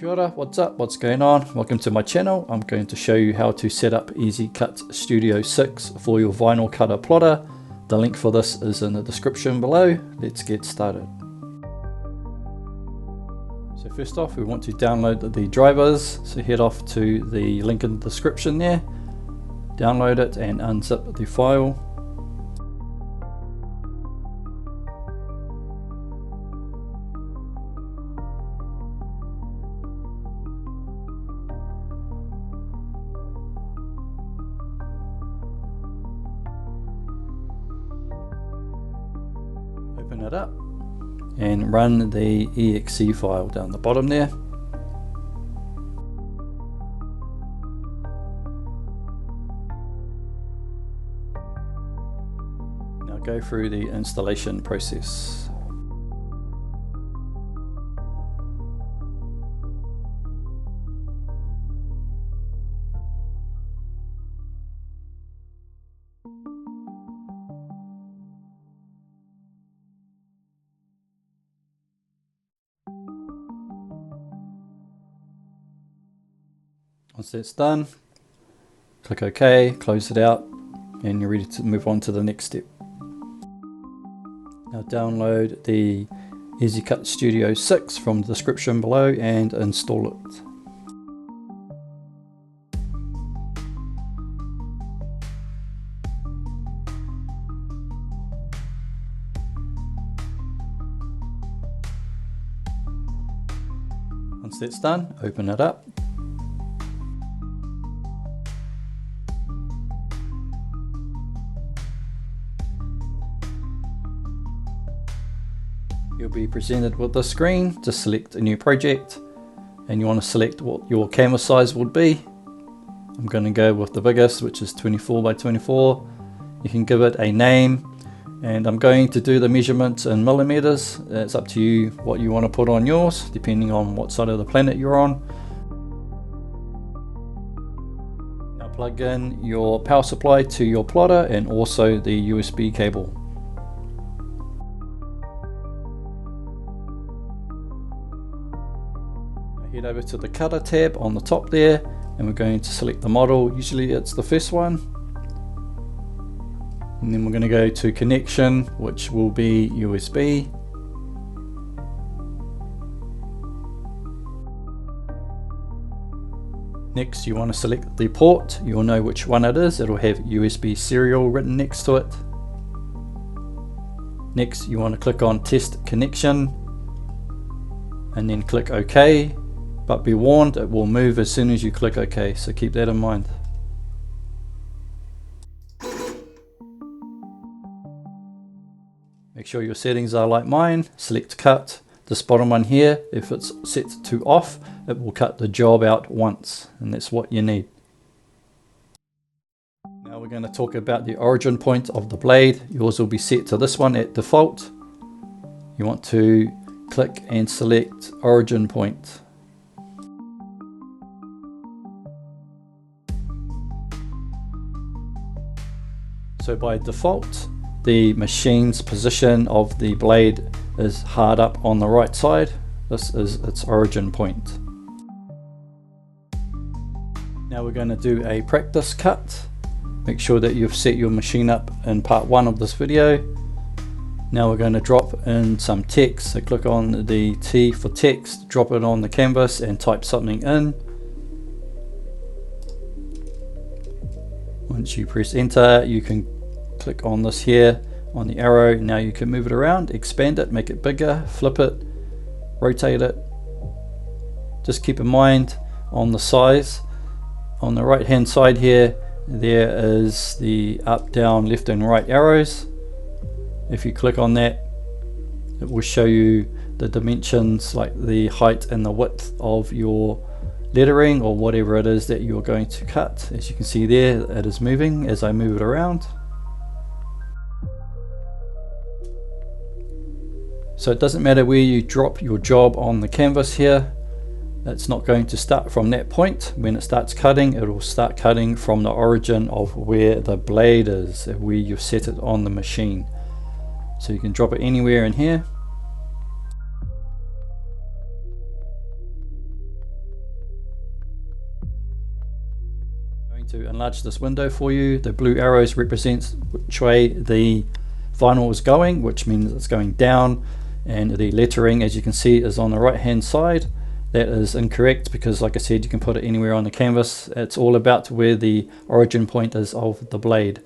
Kia ora, what's up, what's going on? Welcome to my channel. I'm going to show you how to set up EasyCut Studio 6 for your vinyl cutter plotter. The link for this is in the description below. Let's get started. So first off, we want to download the drivers. So head off to the link in the description there, download it and unzip the file. Open it up and run the exe file down the bottom there. Now go through the installation process. Once that's done, click OK, close it out, and you're ready to move on to the next step. Now download the EasyCut Studio 6 from the description below and install it. Once that's done, open it up. You'll be presented with this screen. Just select a new project and you want to select what your canvas size would be. I'm going to go with the biggest, which is 24 by 24. You can give it a name, and I'm going to do the measurements in millimeters. It's up to you what you want to put on yours, depending on what side of the planet you're on. Now plug in your power supply to your plotter and also the USB cable. Head over to the cutter tab on the top there, and we're going to select the model. Usually it's the first one, and then we're going to go to connection, which will be USB. Next you want to select the port. You'll know which one it is. It'll have USB serial written next to it. Next you want to click on test connection and then click OK. But be warned, it will move as soon as you click OK, so keep that in mind. Make sure your settings are like mine. Select cut. This bottom one here, if it's set to off, it will cut the job out once, and that's what you need. Now we're going to talk about the origin point of the blade. Yours will be set to this one at default. You want to click and select origin point. So by default, the machine's position of the blade is hard up on the right side. This is its origin point. Now we're going to do a practice cut. Make sure that you've set your machine up in part 1 of this video. Now we're going to drop in some text. So click on the T for text, drop it on the canvas and type something in. Once you press enter, you can click on this here on the arrow. Now you can move it around, expand it, make it bigger, flip it, rotate it. Just keep in mind on the size. On the right hand side here, there is the up, down, left and right arrows. If you click on that, it will show you the dimensions, like the height and the width of your lettering or whatever it is that you're going to cut. As you can see there, it is moving as I move it around. So it doesn't matter where you drop your job on the canvas here, it's not going to start from that point. When it starts cutting, it will start cutting from the origin of where the blade is, where you've set it on the machine. So you can drop it anywhere in here. enlarge this window for you. The blue arrows represent which way the vinyl is going, which means it's going down, and the lettering, as you can see, is on the right hand side. That is incorrect because, like I said, you can put it anywhere on the canvas. It's all about where the origin point is of the blade.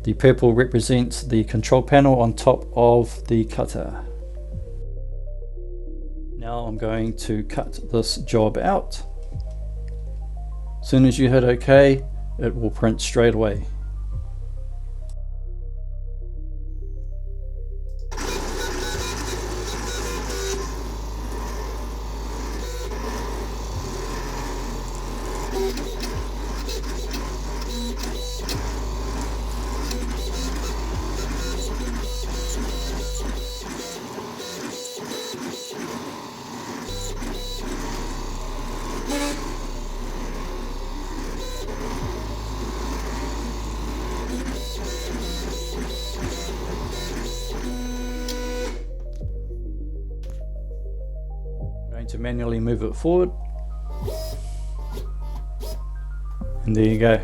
The purple represents the control panel on top of the cutter. Now I'm going to cut this job out. As soon as you hit OK, it will print straight away. To manually move it forward, and there you go.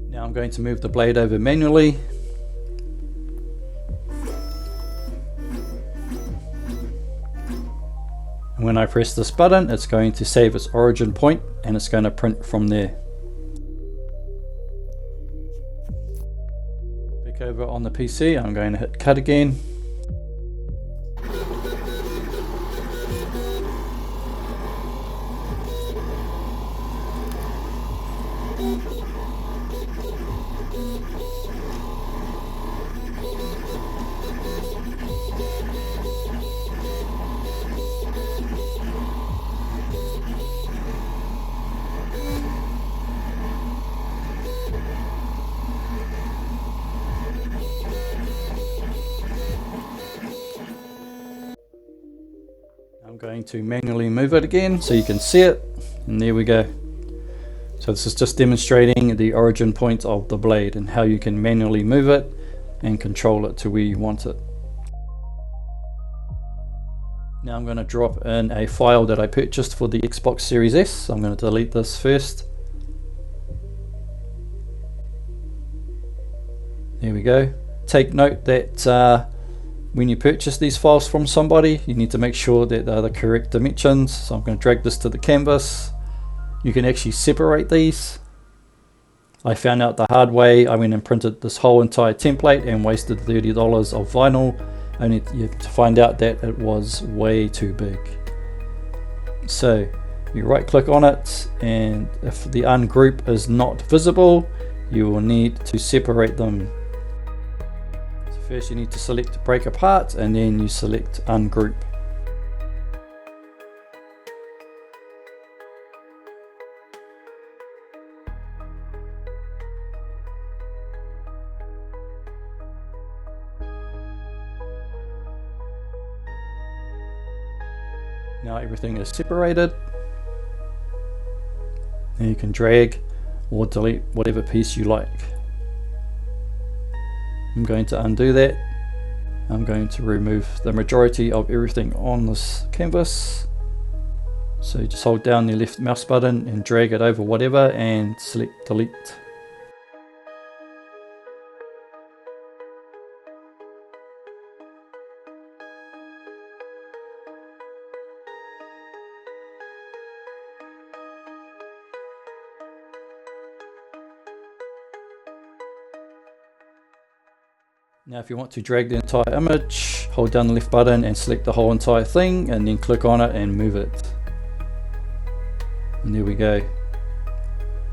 Now I'm going to move the blade over manually, and when I press this button, it's going to save its origin point and it's going to print from there. Over on the PC, I'm going to hit cut again. I'm going to manually move it again so you can see it, and there we go. So this is just demonstrating the origin point of the blade and how you can manually move it and control it to where you want it. Now I'm going to drop in a file that I purchased for the Xbox Series S. So I'm going to delete this first. There we go. Take note that when you purchase these files from somebody, you need to make sure that they're the correct dimensions. So I'm going to drag this to the canvas. You can actually separate these. I found out the hard way. I went and printed this whole entire template and wasted $30 of vinyl, only to find out that it was way too big. So you right click on it, and if the ungroup is not visible, you will need to separate them. First you need to select break apart, and then you select ungroup. Now everything is separated. Now you can drag or delete whatever piece you like. I'm going to undo that. I'm going to remove the majority of everything on this canvas. So just hold down the left mouse button and drag it over whatever and select delete. Now if you want to drag the entire image, hold down the left button and select the whole entire thing, and then click on it and move it. And there we go.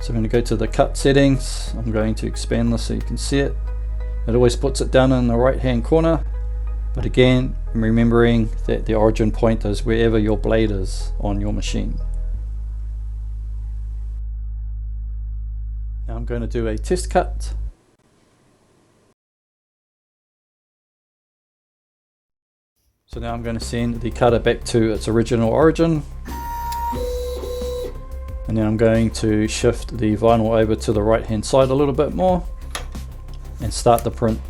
So I'm going to go to the cut settings. I'm going to expand this so you can see it. It always puts it down in the right hand corner, but again, remembering that the origin point is wherever your blade is on your machine. Now I'm going to do a test cut. So now I'm going to send the cutter back to its original origin, and then I'm going to shift the vinyl over to the right hand side a little bit more and start the print.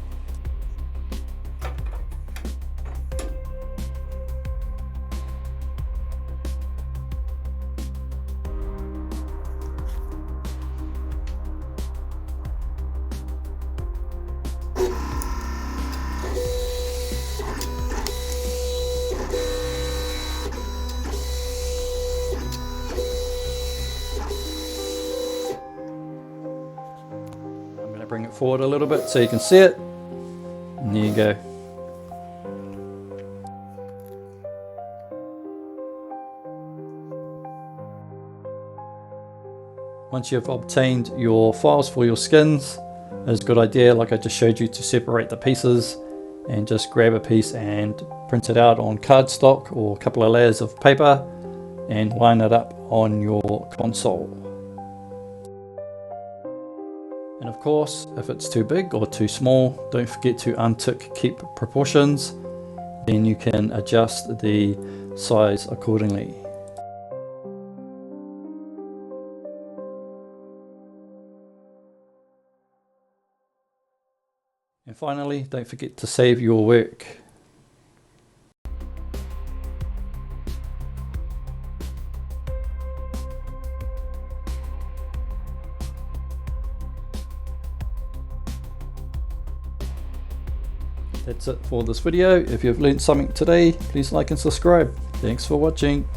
bring it forward a little bit so you can see it. And there you go. Once you've obtained your files for your skins, it's a good idea, like I just showed you, to separate the pieces and just grab a piece and print it out on cardstock or a couple of layers of paper and line it up on your console. And of course, if it's too big or too small, don't forget to untick keep proportions, then you can adjust the size accordingly. And finally, don't forget to save your work. That's it for this video. If you've learned something today, please like and subscribe. Thanks for watching.